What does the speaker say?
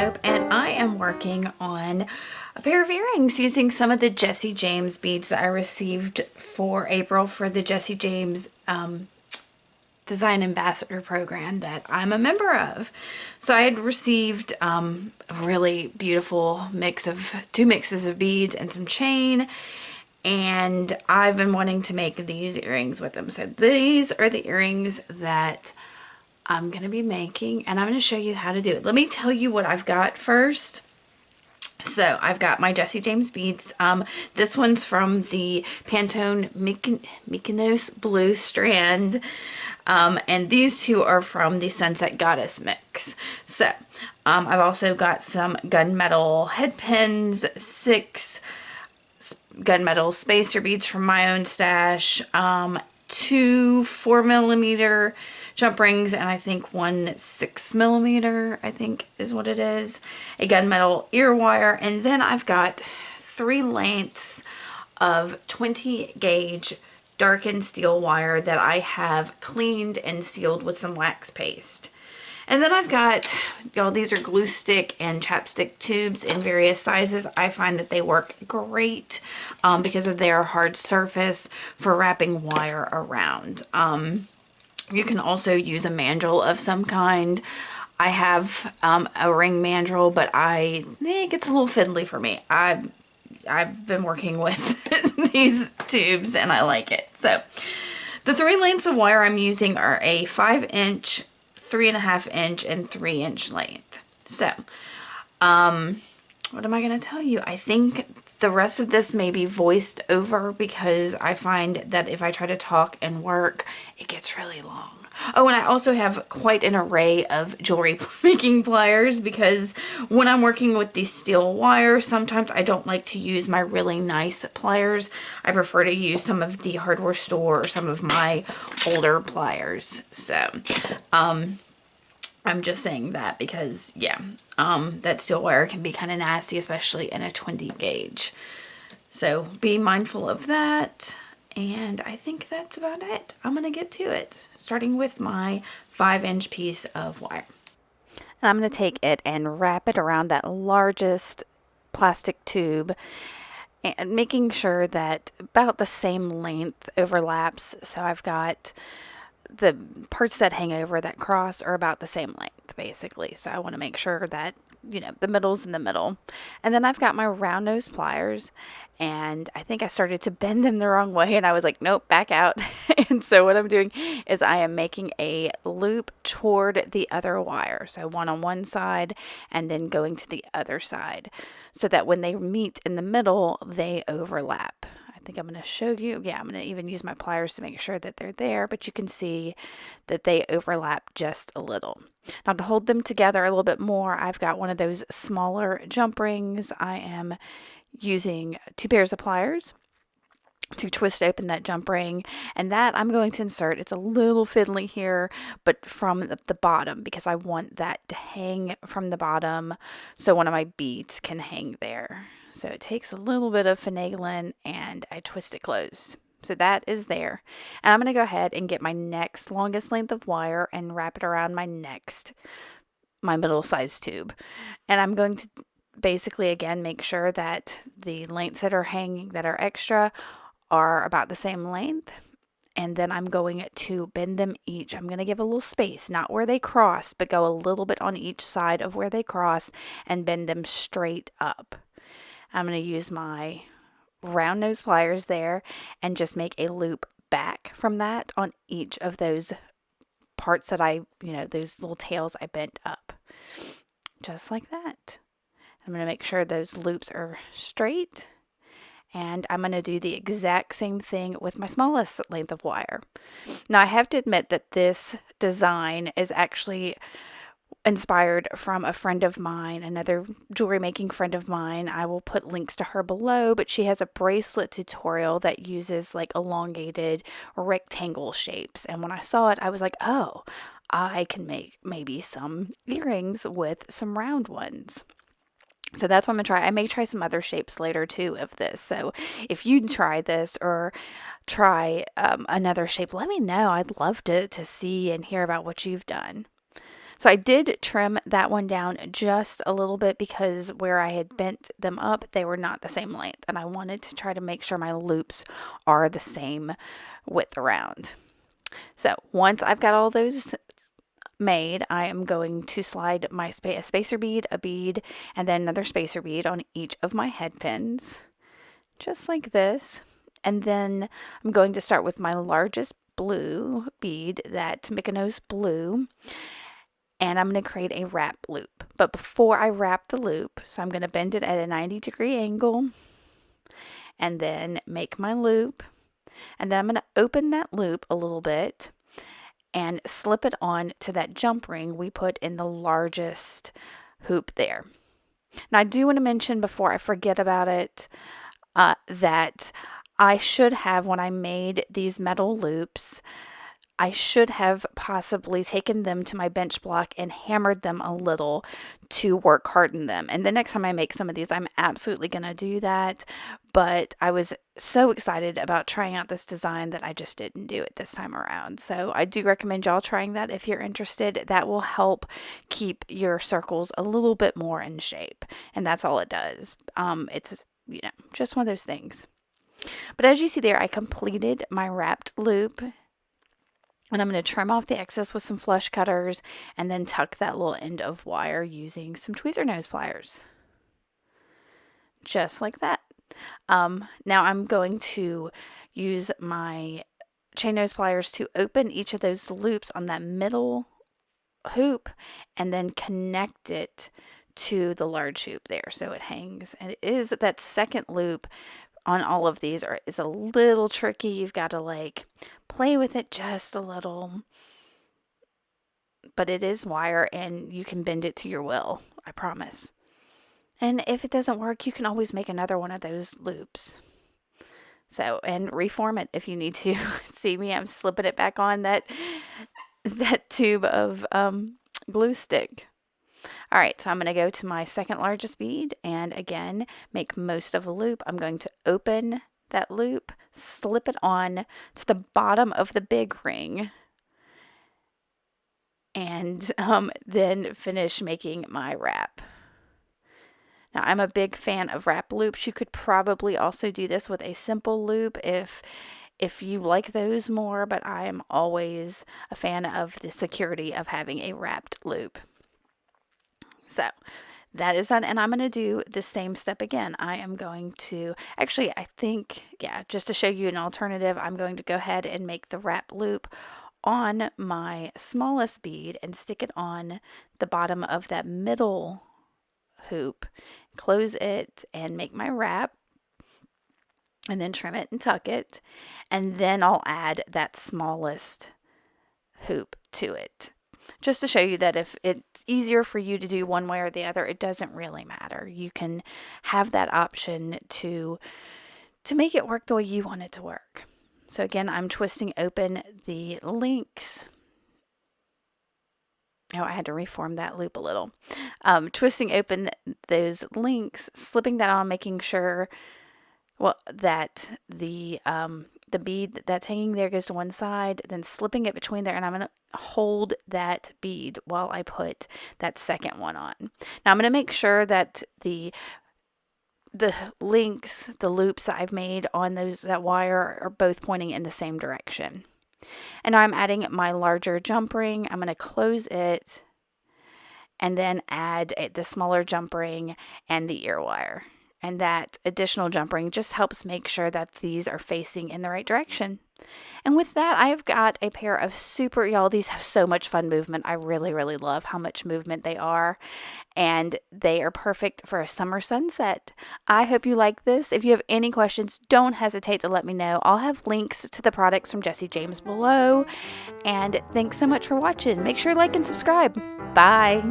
Hope, and I am working on a pair of earrings using some of the Jesse James beads that I received for April for the Jesse James Design Ambassador program that I'm a member of. So I had received a really beautiful two mixes of beads and some chain, and I've been wanting to make these earrings with them. So these are the earrings that I'm going to be making, and I'm going to show you how to do it. Let me tell you what I've got first. So I've got my Jesse James beads. This one's from the Pantone Mykonos Blue strand. And these two are from the Sunset Goddess mix. So I've also got some gunmetal head pins, 6 gunmetal spacer beads from my own stash, 2 4mm jump rings, and I think 1 6mm, I think is what it is, a gunmetal ear wire, and then I've got 3 lengths of 20 gauge darkened steel wire that I have cleaned and sealed with some wax paste. And then I've got, y'all, these are glue stick and chapstick tubes in various sizes. I find that they work great because of their hard surface for wrapping wire around. You can also use a mandrel of some kind. I have a ring mandrel, but it gets a little fiddly for me. I've been working with these tubes and I like it. So the 3 lengths of wire I'm using are a 5-inch, 3.5-inch, and 3-inch length. So, what am I going to tell you? I think the rest of this may be voiced over because I find that if I try to talk and work, it gets really long. Oh, and I also have quite an array of jewelry making pliers because when I'm working with these steel wires, sometimes I don't like to use my really nice pliers. I prefer to use some of the hardware store or some of my older pliers. So, I'm just saying that because, yeah, that steel wire can be kind of nasty, especially in a 20 gauge. So be mindful of that. And I think that's about it. I'm going to get to it, starting with my 5-inch piece of wire. And I'm going to take it and wrap it around that largest plastic tube and making sure that about the same length overlaps. So I've got the parts that hang over that cross are about the same length, basically. So I want to make sure that, the middle's in the middle. And then I've got my round nose pliers, and I think I started to bend them the wrong way, and I was like, nope, back out. And so what I'm doing is I am making a loop toward the other wire. So one on one side and then going to the other side so that when they meet in the middle, they overlap. I think I'm going to show you. Yeah, I'm going to even use my pliers to make sure that they're there, but you can see that they overlap just a little. Now to hold them together a little bit more, I've got one of those smaller jump rings. I am using 2 pairs of pliers to twist open that jump ring, and that I'm going to insert. It's a little fiddly here, but from the bottom, because I want that to hang from the bottom so one of my beads can hang there. So it takes a little bit of finagling and I twist it closed. So that is there. And I'm going to go ahead and get my next longest length of wire and wrap it around my middle size tube. And I'm going to basically again make sure that the lengths that are hanging that are extra are about the same length. And then I'm going to bend them each. I'm going to give a little space, not where they cross, but go a little bit on each side of where they cross and bend them straight up. I'm going to use my round nose pliers there and just make a loop back from that on each of those parts that those little tails I bent up. Just like that. I'm going to make sure those loops are straight. And I'm going to do the exact same thing with my smallest length of wire. Now I have to admit that this design is actually inspired from a friend of mine, another jewelry making friend of mine. I will put links to her below, but she has a bracelet tutorial that uses like elongated rectangle shapes. And when I saw it, I was like, oh, I can make maybe some earrings with some round ones. So that's what I'm going to try. I may try some other shapes later too of this. So if you try this or try another shape, let me know. I'd love to see and hear about what you've done. So I did trim that one down just a little bit because where I had bent them up, they were not the same length. And I wanted to try to make sure my loops are the same width around. So once I've got all those made, I am going to slide my a spacer bead, a bead, and then another spacer bead on each of my head pins, just like this. And then I'm going to start with my largest blue bead, that Mykonos blue, and I'm going to create a wrap loop. But before I wrap the loop, so I'm going to bend it at a 90-degree angle and then make my loop. And then I'm going to open that loop a little bit and slip it on to that jump ring we put in the largest hoop there. Now, I do want to mention before I forget about it that I should have, when I made these metal loops, I should have possibly taken them to my bench block and hammered them a little to work harden them. And the next time I make some of these, I'm absolutely going to do that. But I was so excited about trying out this design that I just didn't do it this time around. So I do recommend y'all trying that if you're interested. That will help keep your circles a little bit more in shape. And that's all it does. It's, just one of those things. But as you see there, I completed my wrapped loop. And I'm going to trim off the excess with some flush cutters and then tuck that little end of wire using some tweezer nose pliers. Just like that. Now I'm going to use my chain nose pliers to open each of those loops on that middle hoop and then connect it to the large hoop there so it hangs. And it is that second loop on all of these is a little tricky. You've got to play with it just a little, but it is wire and you can bend it to your will, I promise. And if it doesn't work, you can always make another one of those loops. So, and reform it if you need to. See me, I'm slipping it back on that tube of glue stick. All right, so I'm going to go to my second largest bead and again, make most of a loop. I'm going to open that loop, slip it on to the bottom of the big ring, and then finish making my wrap. Now, I'm a big fan of wrap loops. You could probably also do this with a simple loop if you like those more, but I am always a fan of the security of having a wrapped loop. So that is done, and I'm going to do the same step again. I am going to, actually, I think, just to show you an alternative, I'm going to go ahead and make the wrap loop on my smallest bead and stick it on the bottom of that middle hoop, close it and make my wrap, and then trim it and tuck it, and then I'll add that smallest hoop to it. Just to show you that if it's easier for you to do one way or the other, it doesn't really matter. You can have that option to make it work the way you want it to work. So again, I'm twisting open the links. Oh, I had to reform that loop a little. Twisting open those links, slipping that on, making sure, that the bead that's hanging there goes to one side, then slipping it between there, and I'm going to hold that bead while I put that second one on. Now I'm going to make sure that the links, the loops that I've made on that wire are both pointing in the same direction. And now I'm adding my larger jump ring. I'm going to close it and then add the smaller jump ring and the ear wire. And that additional jump ring just helps make sure that these are facing in the right direction. And with that, I've got a pair of y'all, these have so much fun movement. I really, really love how much movement they are. And they are perfect for a summer sunset. I hope you like this. If you have any questions, don't hesitate to let me know. I'll have links to the products from Jessie James below. And thanks so much for watching. Make sure to like and subscribe. Bye.